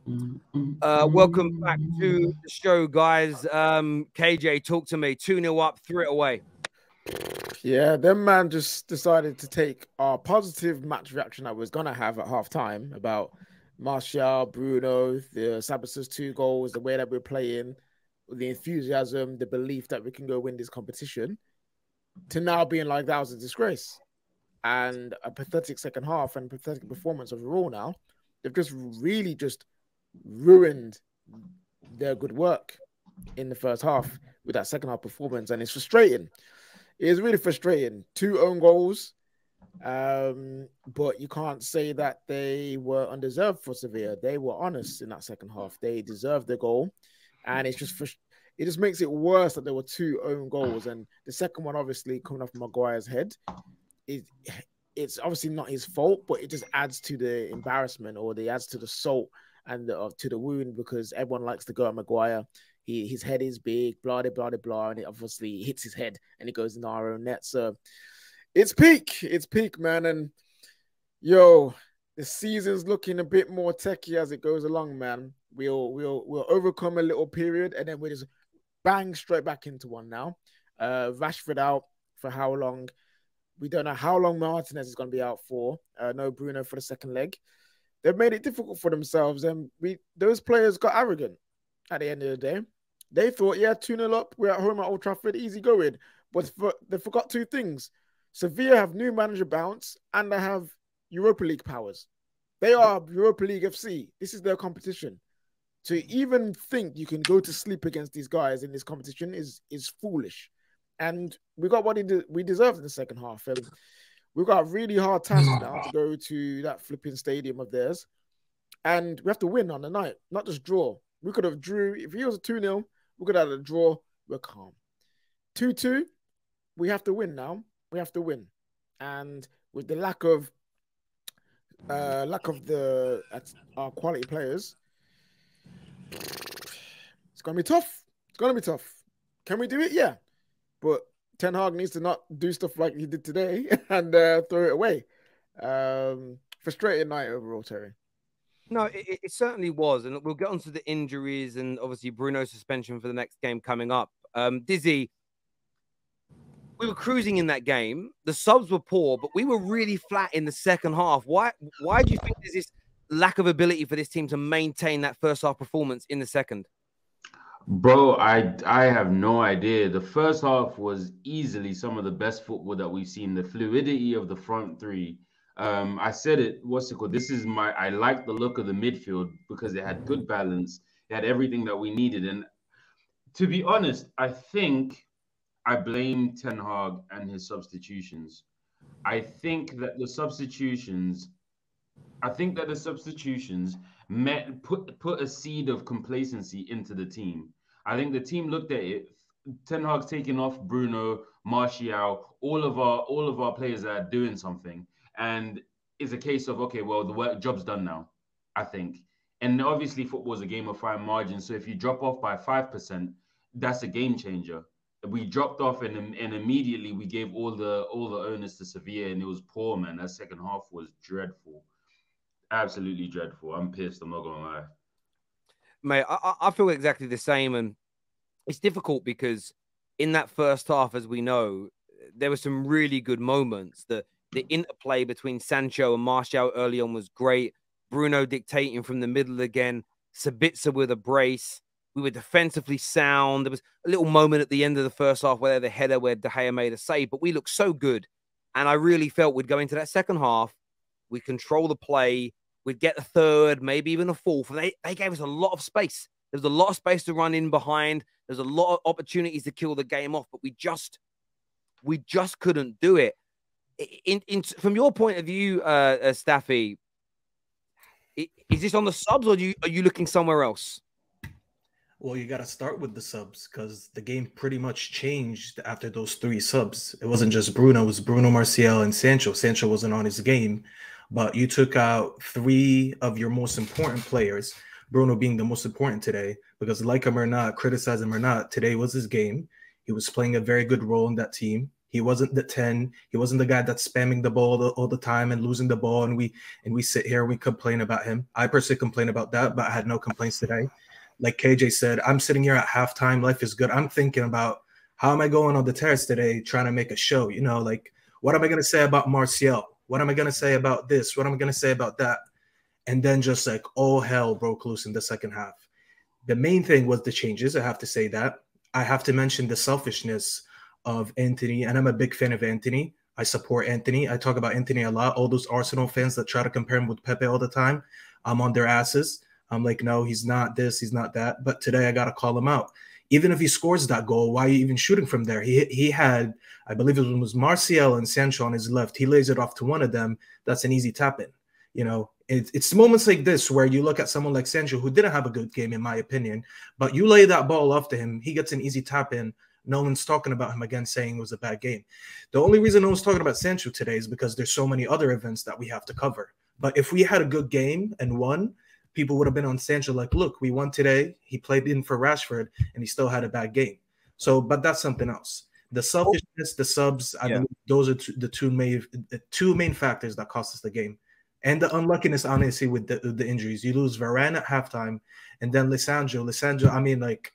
Welcome back to the show, guys. KJ, talk to me. 2-0 up, 3 away. Yeah, them man just decided to take our positive match reaction that we was gonna have at halftime about Martial, Bruno, the Sabitzer 2 goals, the way that we're playing, the enthusiasm, the belief that we can go win this competition, to now being like that was a disgrace and a pathetic second half and pathetic performance overall. Now they've just really just ruined their good work in the first half with that second half performance, and it's frustrating. It is really frustrating. 2 own goals, but you can't say that they were undeserved for Sevilla. They were honest in that second half. They deserved the goal, and it just makes it worse that there were 2 own goals, and the second one obviously coming off Maguire's head. It's obviously not his fault, but it just adds to the embarrassment, or it adds to the salt and to the wound, because everyone likes to go at Maguire. His head is big, blah, blah, blah, blah, and it obviously hits his head and it goes in our own net. So it's peak, man. And yo, the season's looking a bit more techie as it goes along, man. We'll overcome a little period and then we just bang straight back into one now. Rashford out for how long? We don't know how long Martinez is going to be out for. No Bruno for the second leg. They've made it difficult for themselves, and those players got arrogant at the end of the day. They thought, yeah, 2-0 up, we're at home at Old Trafford, easy going. But they forgot 2 things. Sevilla have new manager bounce, and they have Europa League powers. They are Europa League FC. This is their competition. To even think you can go to sleep against these guys in this competition is foolish. And we got what we deserved in the second half. And we've got a really hard task now to go to that flipping stadium of theirs. And we have to win on the night, not just draw. We could have drew. If it was a 2-0, we could have had a draw. We're calm. 2-2, we have to win now. We have to win. And with the lack of our quality players, it's going to be tough. It's going to be tough. Can we do it? Yeah. But Ten Hag needs to not do stuff like he did today and throw it away. Frustrating night overall, Terry. No, it certainly was. And we'll get onto the injuries and obviously Bruno's suspension for the next game coming up. Dizzy, we were cruising in that game. The subs were poor, but we were really flat in the second half. Why do you think there's this lack of ability for this team to maintain that first half performance in the second? Bro, I have no idea. The first half was easily some of the best football that we've seen. The fluidity of the front three. I said it, what's it called? I like the look of the midfield because it had good balance. It had everything that we needed. And to be honest, I think I blame Ten Hag and his substitutions. I think that the substitutions put a seed of complacency into the team. I think the team looked at it. Ten Hag's taking off Bruno, Martial, all of our players that are doing something, and it's a case of, okay, well, the job's done now, I think. And obviously football is a game of fine margins, so if you drop off by 5%, that's a game changer. We dropped off and immediately we gave all the onus to Sevilla, and it was poor, man. That second half was dreadful. Absolutely dreadful. I'm pissed. I'm not gonna lie. Mate, I feel exactly the same, and it's difficult because in that first half, as we know, there were some really good moments. The interplay between Sancho and Martial early on was great. Bruno dictating from the middle again. Sabitzer with a brace. We were defensively sound. There was a little moment at the end of the first half where the header where De Gea made a save, but we looked so good. And I really felt we'd go into that second half, we'd control the play, we'd get the third, maybe even a fourth. They gave us a lot of space. There was a lot of space to run in behind. There's a lot of opportunities to kill the game off, but we just couldn't do it. From your point of view, Staffy, is this on the subs or are you looking somewhere else? Well, you got to start with the subs because the game pretty much changed after those 3 subs. It wasn't just Bruno. It was Bruno, Martial, and Sancho. Sancho wasn't on his game, but you took out 3 of your most important players, Bruno being the most important today, because like him or not, criticize him or not, today was his game. He was playing a very good role in that team. He wasn't the 10. He wasn't the guy that's spamming the ball all the time and losing the ball. And we sit here and we complain about him. I personally complain about that, but I had no complaints today. Like KJ said, I'm sitting here at halftime. Life is good. I'm thinking about how am I going on the terrace today trying to make a show? You know, like, what am I going to say about Martial? What am I going to say about this? What am I going to say about that? And then just like all hell broke loose in the second half. The main thing was the changes. I have to say that. I have to mention the selfishness of Anthony, and I'm a big fan of Anthony. I support Anthony. I talk about Anthony a lot. All those Arsenal fans that try to compare him with Pepe all the time, I'm on their asses. I'm like, no, he's not this, he's not that. But today I got to call him out. Even if he scores that goal, why are you even shooting from there? He had, I believe it was Martial and Sancho on his left. He lays it off to one of them. That's an easy tap in. You know, it's moments like this where you look at someone like Sancho, who didn't have a good game, in my opinion, but you lay that ball off to him, he gets an easy tap in. No one's talking about him again, saying it was a bad game. The only reason no one's talking about Sancho today is because there's so many other events that we have to cover. But if we had a good game and won, people would have been on Sancho like, look, we won today. He played in for Rashford, and he still had a bad game. So, but that's something else. The selfishness, the subs, I believe those are the two main factors that cost us the game. And the unluckiness, honestly, with the injuries. You lose Varane at halftime, and then Lisandro, I mean, like,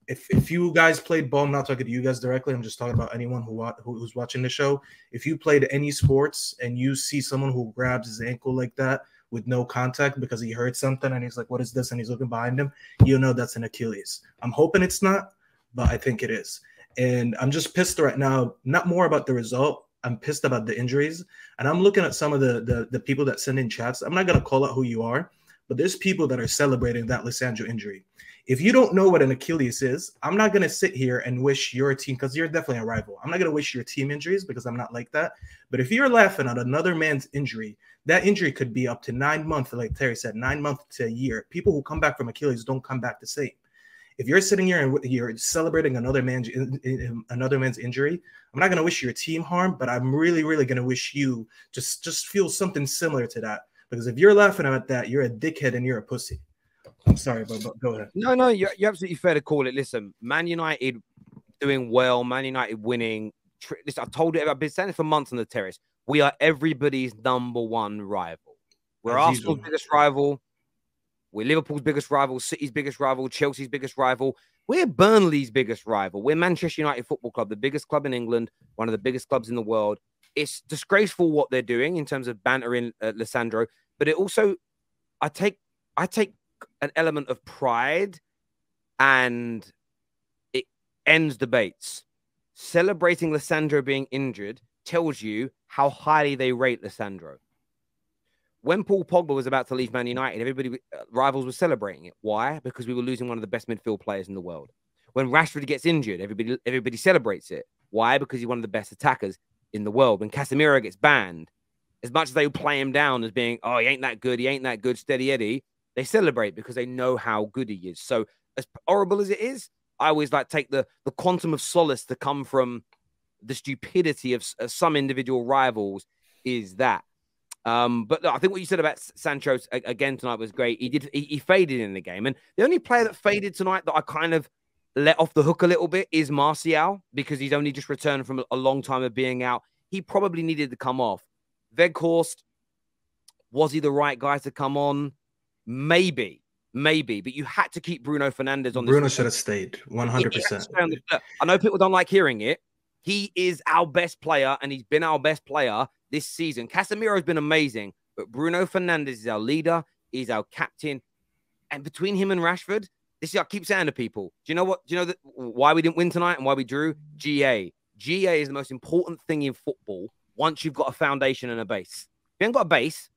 if you guys played ball, I'm not talking to you guys directly, I'm just talking about anyone who's watching the show. If you played any sports and you see someone who grabs his ankle like that with no contact because he heard something and he's like, what is this? And he's looking behind him, you know that's an Achilles. I'm hoping it's not, but I think it is. And I'm just pissed right now, not more about the result. I'm pissed about the injuries. And I'm looking at some of the people that send in chats. I'm not going to call out who you are, but there's people that are celebrating that Lisandro injury. If you don't know what an Achilles is, I'm not going to sit here and wish your team, because you're definitely a rival. I'm not going to wish your team injuries because I'm not like that. But if you're laughing at another man's injury, that injury could be up to 9 months, like Terry said, 9 months to a year. People who come back from Achilles don't come back the same. If you're sitting here and you're celebrating another man's injury, I'm not going to wish your team harm, but I'm really, really going to wish you just feel something similar to that. Because if you're laughing at that, you're a dickhead and you're a pussy. I'm sorry, but go ahead. No, you're absolutely fair to call it. Listen, Man United doing well, Man United winning. Listen, I've told you, I've been saying it for months on the terrace. We are everybody's number one rival. We're Arsenal's biggest rival. We're Liverpool's biggest rival, City's biggest rival, Chelsea's biggest rival. We're Burnley's biggest rival. We're Manchester United Football Club, the biggest club in England, one of the biggest clubs in the world. It's disgraceful what they're doing in terms of bantering Lisandro, but it also, I take an element of pride, and it ends debates. Celebrating Lisandro being injured tells you how highly they rate Lisandro. When Paul Pogba was about to leave Man United, rivals were celebrating it. Why? Because we were losing one of the best midfield players in the world. When Rashford gets injured, everybody celebrates it. Why? Because he's one of the best attackers in the world. When Casemiro gets banned, as much as they play him down as being, oh, he ain't that good, steady Eddie, they celebrate because they know how good he is. So as horrible as it is, I always like take the quantum of solace to come from the stupidity of some individual rivals is that. But look, I think what you said about Sancho again tonight was great. He faded in the game. And the only player that faded tonight that I kind of let off the hook a little bit is Martial, because he's only just returned from a long time of being out. He probably needed to come off. Weghorst, was he the right guy to come on? Maybe, but you had to keep Bruno Fernandes on this. Bruno should have stayed 100%. I know people don't like hearing it. He is our best player, and he's been our best player this season. Casemiro's been amazing, but Bruno Fernandes is our leader. He's our captain. And between him and Rashford, this is, I keep saying to people, do you know what? Do you know why we didn't win tonight and why we drew? GA. GA is the most important thing in football once you've got a foundation and a base. If you haven't got a base,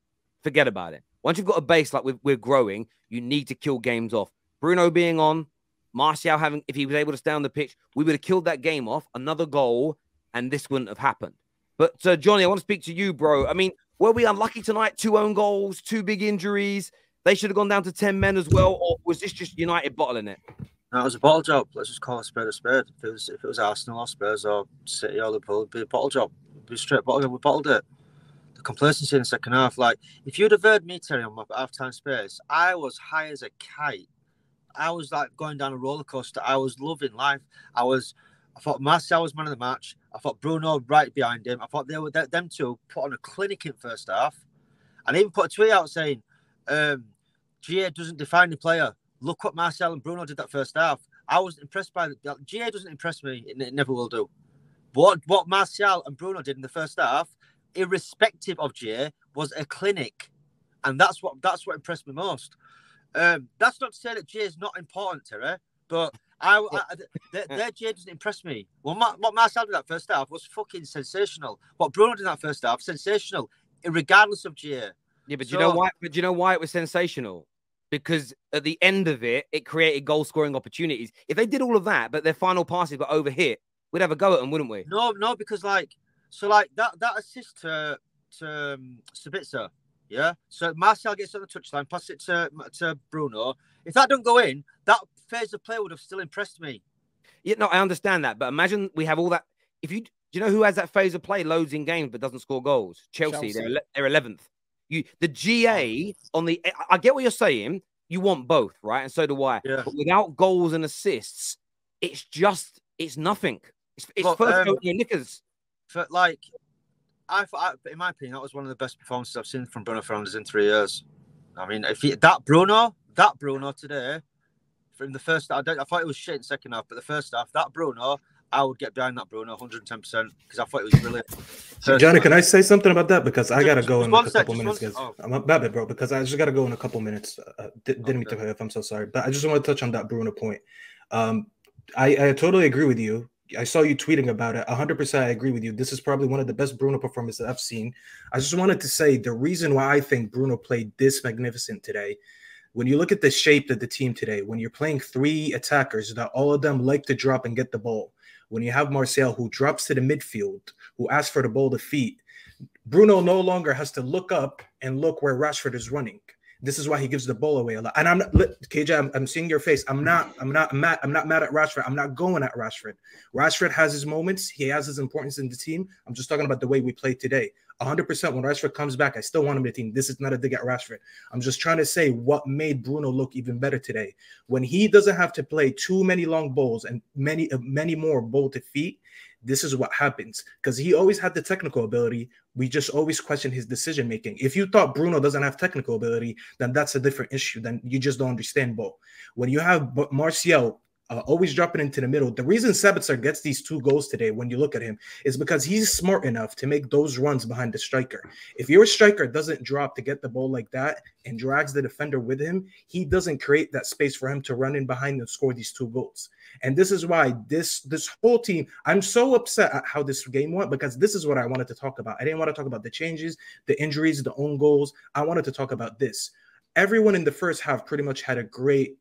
forget about it. Once you've got a base like we're growing, you need to kill games off. Bruno being on, Martial having, if he was able to stay on the pitch, we would have killed that game off, another goal, and this wouldn't have happened. But Johnny, I want to speak to you, bro. I mean, were we unlucky tonight? 2 own goals, 2 big injuries. They should have gone down to 10 men as well, or was this just United bottling it? No, it was a bottle job. Let's just call it a spade. If it was Arsenal or Spurs or City or Liverpool, it'd be a bottle job. It'd be a straight bottle job. We bottled it. The complacency in the second half. Like, if you'd have heard me, Terry, on my half-time space, I was high as a kite. I was like going down a roller coaster. I was loving life. I was I thought Martial was man of the match. I thought Bruno right behind him. I thought them two put on a clinic in first half. And I even put a tweet out saying, GA doesn't define the player. Look what Martial and Bruno did that first half. I wasn't impressed by that. GA doesn't impress me. It never will do. But what Martial and Bruno did in the first half, irrespective of GA, was a clinic. And that's what impressed me most. That's not to say that GA is not important, Terry, but their GA doesn't impress me. Well, what Martial did that first half was fucking sensational. What Bruno did that first half, sensational, regardless of GA. Yeah, but do you know why? But do you know why it was sensational? Because at the end of it, it created goal-scoring opportunities. If they did all of that, but their final passes were overhit, we'd have a go at them, wouldn't we? No, because that assist to Sabitzer, yeah. So Martial gets on the touchline, pass it to Bruno. If that don't go in, that phase of play would have still impressed me. Yeah, no, I understand that, but imagine we have all that. Do you know who has that phase of play loads in games but doesn't score goals? Chelsea. They're 11th. The GA on the. I get what you're saying. You want both, right? And so do I. Yeah. But without goals and assists, it's nothing. It's first knickers. For like, in my opinion, that was one of the best performances I've seen from Bruno Fernandes in 3 years. I mean, that Bruno today, from the first, I thought it was shit in second half, but the first half, that Bruno, I would get behind that Bruno 110% because I thought it was brilliant. Johnny, can I say something about that? Because I gotta go in a couple minutes, guys. I'm a bad bit, bro, because I just gotta go in a couple minutes. Didn't mean to if I'm so sorry, but I just want to touch on that Bruno point. I totally agree with you. I saw you tweeting about it. 100% I agree with you. This is probably one of the best Bruno performances I've seen. I just wanted to say the reason why I think Bruno played this magnificent today, when you look at the shape of the team today, when you're playing three attackers that all of them like to drop and get the ball, when you have Martial who drops to the midfield, who asks for the ball to feet, Bruno no longer has to look up and look where Rashford is running. This is why he gives the ball away a lot. And I'm not, KJ, I'm seeing your face. I'm not mad at Rashford. I'm not going at Rashford. Rashford has his moments. He has his importance in the team. I'm just talking about the way we play today. 100% when Rashford comes back, I still want him in the team. This is not a dig at Rashford. I'm just trying to say what made Bruno look even better today. When he doesn't have to play too many long balls and many more bolted feet, this is what happens. Because he always had the technical ability. We just always question his decision-making. If you thought Bruno doesn't have technical ability, then that's a different issue. Then you just don't understand ball. When you have Martial always dropping into the middle, the reason Sabitzer gets these 2 goals today, when you look at him, is because he's smart enough to make those runs behind the striker. If your striker doesn't drop to get the ball like that and drags the defender with him, he doesn't create that space for him to run in behind and score these 2 goals. And this is why this whole team, I'm so upset at how this game went, because this is what I wanted to talk about. I didn't want to talk about the changes, the injuries, the own goals. I wanted to talk about this. Everyone in the first half pretty much had a great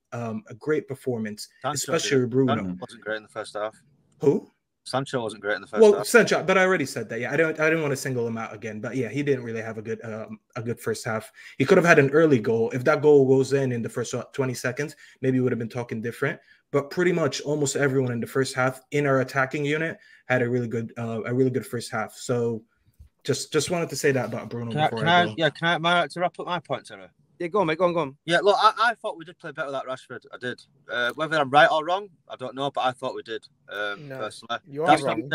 performance, especially Bruno. Wasn't great in the first half. Who? Sancho wasn't great in the first half. Well, Sancho, but I already said that. Yeah, I didn't want to single him out again. But yeah, he didn't really have a good first half. He could have had an early goal. If that goal goes in the first 20 seconds, maybe we would have been talking different. But pretty much almost everyone in the first half in our attacking unit had a really good first half. So just wanted to say that about Bruno Can I to wrap up my point, Terry? Yeah, go on, mate. Go on. Yeah, look, I thought we did play better without Rashford. I did. Whether I'm right or wrong, I don't know, but I thought we did. Personally, you are wrong.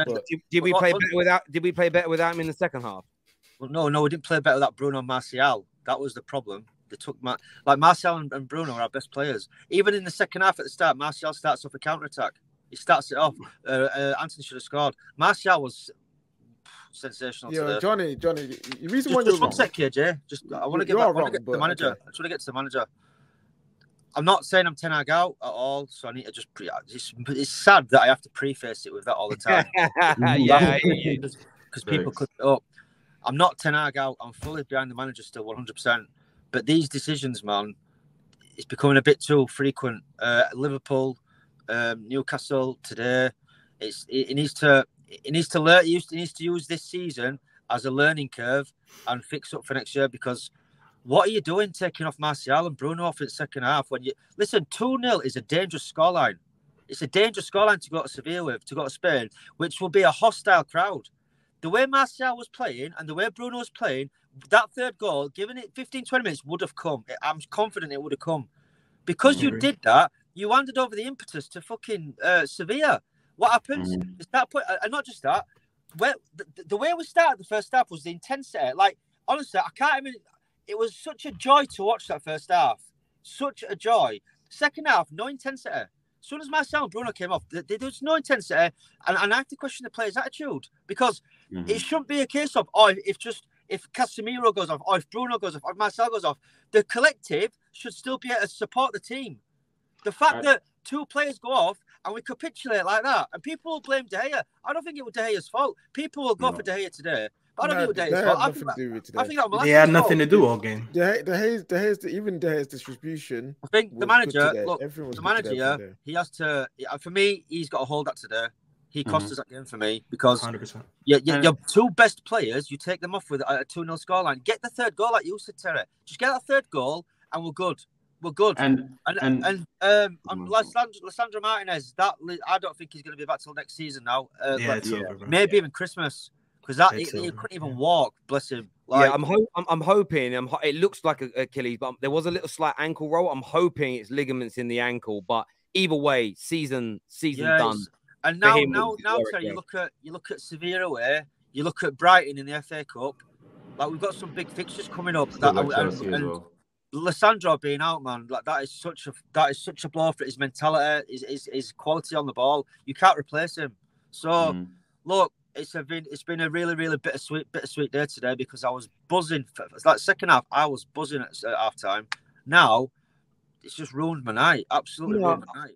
Did we play better without? Did we play better without him in the second half? Well, no, we didn't play better without Bruno and Martial. That was the problem. They took Martial and Bruno are our best players. Even in the second half at the start, Martial starts off a counter attack. He starts it off. Anthony should have scored. Martial was sensational. Yeah, Johnny. The reason why you're wrong. Just one sec here, Jay. I want to get to the manager. Okay. I just want to get to the manager. I'm not saying I'm Ten Hag out at all, so I need to just. It's sad that I have to preface it with that all the time. Because people could. Oh, I'm not Ten Hag out. I'm fully behind the manager still, 100%. But these decisions, man, it's becoming a bit too frequent. Liverpool, Newcastle today. It needs to learn. He needs to use this season as a learning curve and fix up for next year. Because what are you doing taking off Martial and Bruno off in the second half? When you listen, 2-0 is a dangerous scoreline. It's a dangerous scoreline to go to Sevilla with, to go to Spain, which will be a hostile crowd. The way Martial was playing and the way Bruno was playing, that third goal, given it 15, 20 minutes, would have come. I'm confident it would have come. Because you did that, you handed over the impetus to fucking Sevilla. What happens? They start and not just that. Well, the way we started the first half was the intensity. Like, honestly, I can't even. It was such a joy to watch that first half. Such a joy. Second half, no intensity. As soon as Marcel and Bruno came off, there was no intensity, and I have to question the players' attitude, because it shouldn't be a case of if Casemiro goes off, or if Bruno goes off, or if Marcel goes off, the collective should still be able to support the team. The fact that two players go off and we capitulate like that, and people will blame De Gea. I don't think it was De Gea's fault. People will go for De Gea today, but I don't think it was De Gea's fault. I think that they had nothing to do all game. De Gea's distribution. I think the manager, he has to. For me, he's got to hold that today. He cost us that game for me, because 100%. Your two best players, you take them off with a 2-0 scoreline. Get the third goal, like you said, Terry. Just get that third goal, and we're good. We're good. And Lissandro Martinez, that I don't think he's going to be back till next season now. It's over, bro. Maybe even Christmas, because he couldn't even walk. Bless him. Like, I'm hoping. It looks like a Achilles, but there was a little slight ankle roll. I'm hoping it's ligaments in the ankle. But either way, season done. And now, Terry, you look at Sevilla away. You look at Brighton in the FA Cup. Like, we've got some big fixtures coming up. Lissandro being out, man, like that is such a blow for his mentality, his quality on the ball. You can't replace him. So look, it's been a really, really bittersweet day today, because I was buzzing. Like, second half, I was buzzing at half time. Now it's just ruined my night. Absolutely ruined my night.